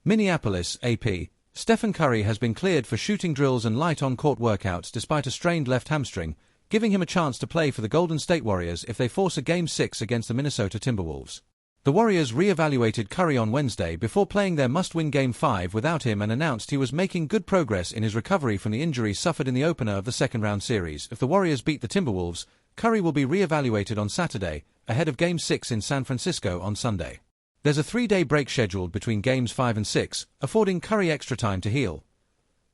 Minneapolis, AP. Stephen Curry has been cleared for shooting drills and light on-court workouts despite a strained left hamstring, giving him a chance to play for the Golden State Warriors if they force a Game 6 against the Minnesota Timberwolves. The Warriors re-evaluated Curry on Wednesday before playing their must-win Game 5 without him and announced he was making good progress in his recovery from the injury suffered in the opener of the second-round series. If the Warriors beat the Timberwolves, Curry will be re-evaluated on Saturday, ahead of Game 6 in San Francisco on Sunday. There's a 3-day break scheduled between Games 5 and 6, affording Curry extra time to heal.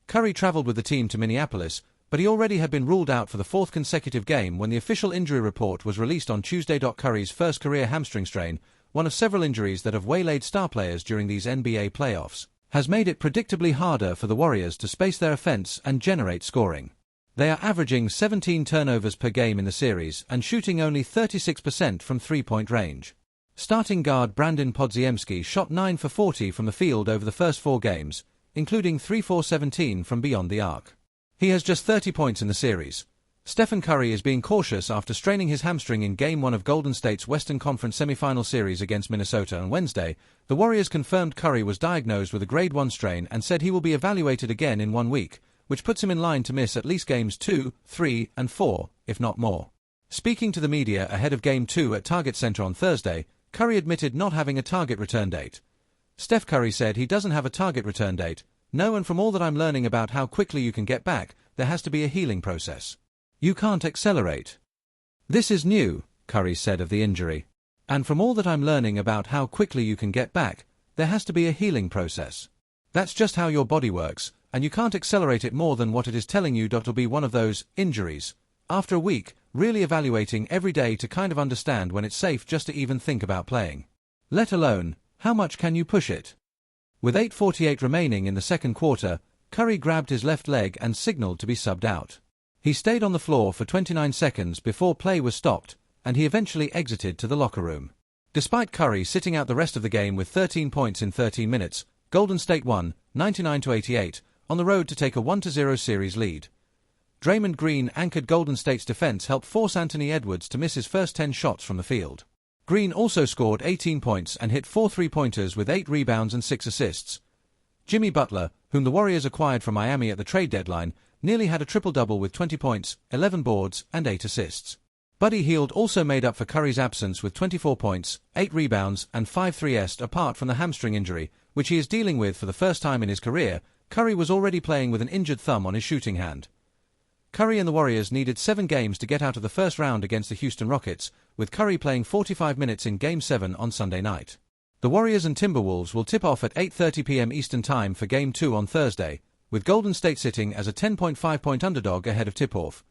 Curry traveled with the team to Minneapolis, but he already had been ruled out for the fourth consecutive game when the official injury report was released on Tuesday. Curry's first career hamstring strain, one of several injuries that have waylaid star players during these NBA playoffs, has made it predictably harder for the Warriors to space their offense and generate scoring. They are averaging 17 turnovers per game in the series and shooting only 36% from three-point range. Starting guard Brandon Podziemski shot 9 for 40 from the field over the first 4 games, including 3 for 17 from beyond the arc. He has just 30 points in the series. Stephen Curry is being cautious after straining his hamstring in Game 1 of Golden State's Western Conference semifinal series against Minnesota on Wednesday. The Warriors confirmed Curry was diagnosed with a grade 1 strain and said he will be evaluated again in 1 week, which puts him in line to miss at least Games 2, 3, and 4, if not more. Speaking to the media ahead of Game 2 at Target Center on Thursday, Curry admitted not having a target return date. Steph Curry said he doesn't have a target return date. No, and from all that I'm learning about how quickly you can get back, there has to be a healing process. You can't accelerate. This is new, Curry said of the injury. And from all that I'm learning about how quickly you can get back, there has to be a healing process. That's just how your body works, and you can't accelerate it more than what it is telling you. It'll be one of those injuries. After a week, really evaluating every day to kind of understand when it's safe just to even think about playing. Let alone, how much can you push it? With 8:48 remaining in the second quarter, Curry grabbed his left leg and signaled to be subbed out. He stayed on the floor for 29 seconds before play was stopped, and he eventually exited to the locker room. Despite Curry sitting out the rest of the game with 13 points in 13 minutes, Golden State won, 99-88, on the road to take a 1-0 series lead. Draymond Green anchored Golden State's defense helped force Anthony Edwards to miss his first 10 shots from the field. Green also scored 18 points and hit 4 3-pointers with 8 rebounds and 6 assists. Jimmy Butler, whom the Warriors acquired from Miami at the trade deadline, nearly had a triple-double with 20 points, 11 boards, and 8 assists. Buddy Hield also made up for Curry's absence with 24 points, 8 rebounds, and 5 threes. Apart from the hamstring injury, which he is dealing with for the first time in his career, Curry was already playing with an injured thumb on his shooting hand. Curry and the Warriors needed 7 games to get out of the first round against the Houston Rockets, with Curry playing 45 minutes in Game 7 on Sunday night. The Warriors and Timberwolves will tip off at 8:30 p.m. Eastern Time for Game 2 on Thursday, with Golden State sitting as a 10.5-point underdog ahead of tip-off.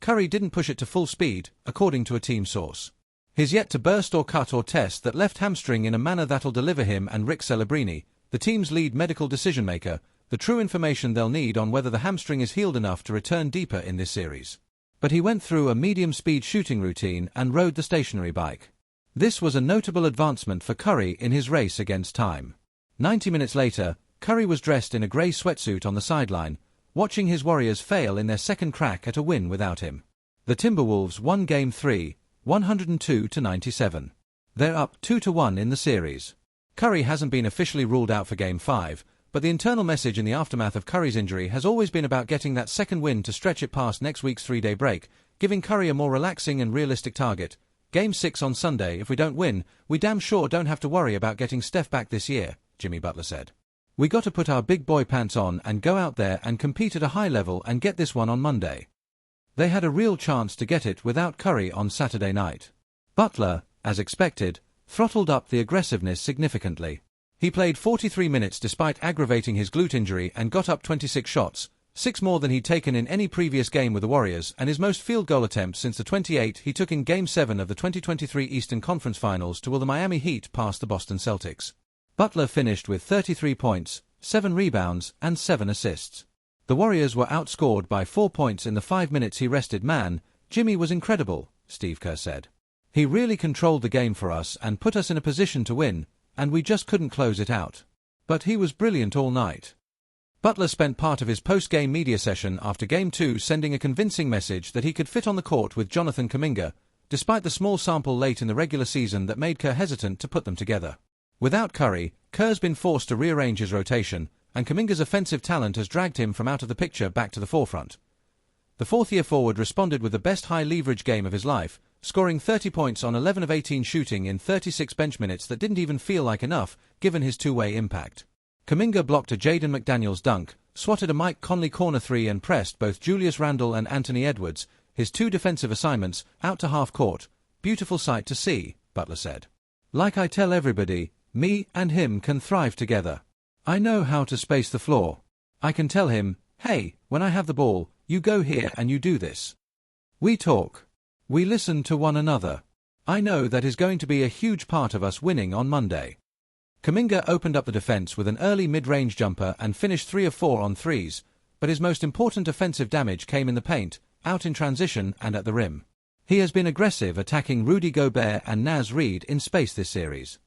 Curry didn't push it to full speed, according to a team source. He's yet to burst or cut or test that left hamstring in a manner that'll deliver him and Rick Celebrini, the team's lead medical decision-maker, the true information they'll need on whether the hamstring is healed enough to return deeper in this series. But he went through a medium-speed shooting routine and rode the stationary bike. This was a notable advancement for Curry in his race against time. 90 minutes later, Curry was dressed in a grey sweatsuit on the sideline, watching his Warriors fail in their second crack at a win without him. The Timberwolves won Game 3, 102-97. They're up 2-1 in the series. Curry hasn't been officially ruled out for Game 5, but the internal message in the aftermath of Curry's injury has always been about getting that second win to stretch it past next week's 3-day break, giving Curry a more relaxing and realistic target. Game 6 on Sunday. If we don't win, we damn sure don't have to worry about getting Steph back this year, Jimmy Butler said. We got to put our big boy pants on and go out there and compete at a high level and get this one on Monday. They had a real chance to get it without Curry on Saturday night. Butler, as expected, throttled up the aggressiveness significantly. He played 43 minutes despite aggravating his glute injury and got up 26 shots, 6 more than he'd taken in any previous game with the Warriors and his most field goal attempts since the 28 he took in Game 7 of the 2023 Eastern Conference Finals to will the Miami Heat past the Boston Celtics. Butler finished with 33 points, 7 rebounds, and 7 assists. The Warriors were outscored by 4 points in the 5 minutes he rested. Man, Jimmy was incredible, Steve Kerr said. He really controlled the game for us and put us in a position to win, and we just couldn't close it out. But he was brilliant all night. Butler spent part of his post-game media session after Game 2 sending a convincing message that he could fit on the court with Jonathan Kuminga, despite the small sample late in the regular season that made Kerr hesitant to put them together. Without Curry, Kerr's been forced to rearrange his rotation, and Kuminga's offensive talent has dragged him from out of the picture back to the forefront. The fourth-year forward responded with the best high-leverage game of his life, scoring 30 points on 11 of 18 shooting in 36 bench minutes that didn't even feel like enough, given his two-way impact. Kuminga blocked a Jaden McDaniels dunk, swatted a Mike Conley corner three and pressed both Julius Randle and Anthony Edwards, his two defensive assignments, out to half-court. Beautiful sight to see, Butler said. Like I tell everybody, me and him can thrive together. I know how to space the floor. I can tell him, hey, when I have the ball, you go here and you do this. We talk. We listen to one another. I know that is going to be a huge part of us winning on Monday. Kuminga opened up the defense with an early mid-range jumper and finished 3 of 4 on threes, but his most important offensive damage came in the paint, out in transition and at the rim. He has been aggressive attacking Rudy Gobert and Naz Reid in space this series.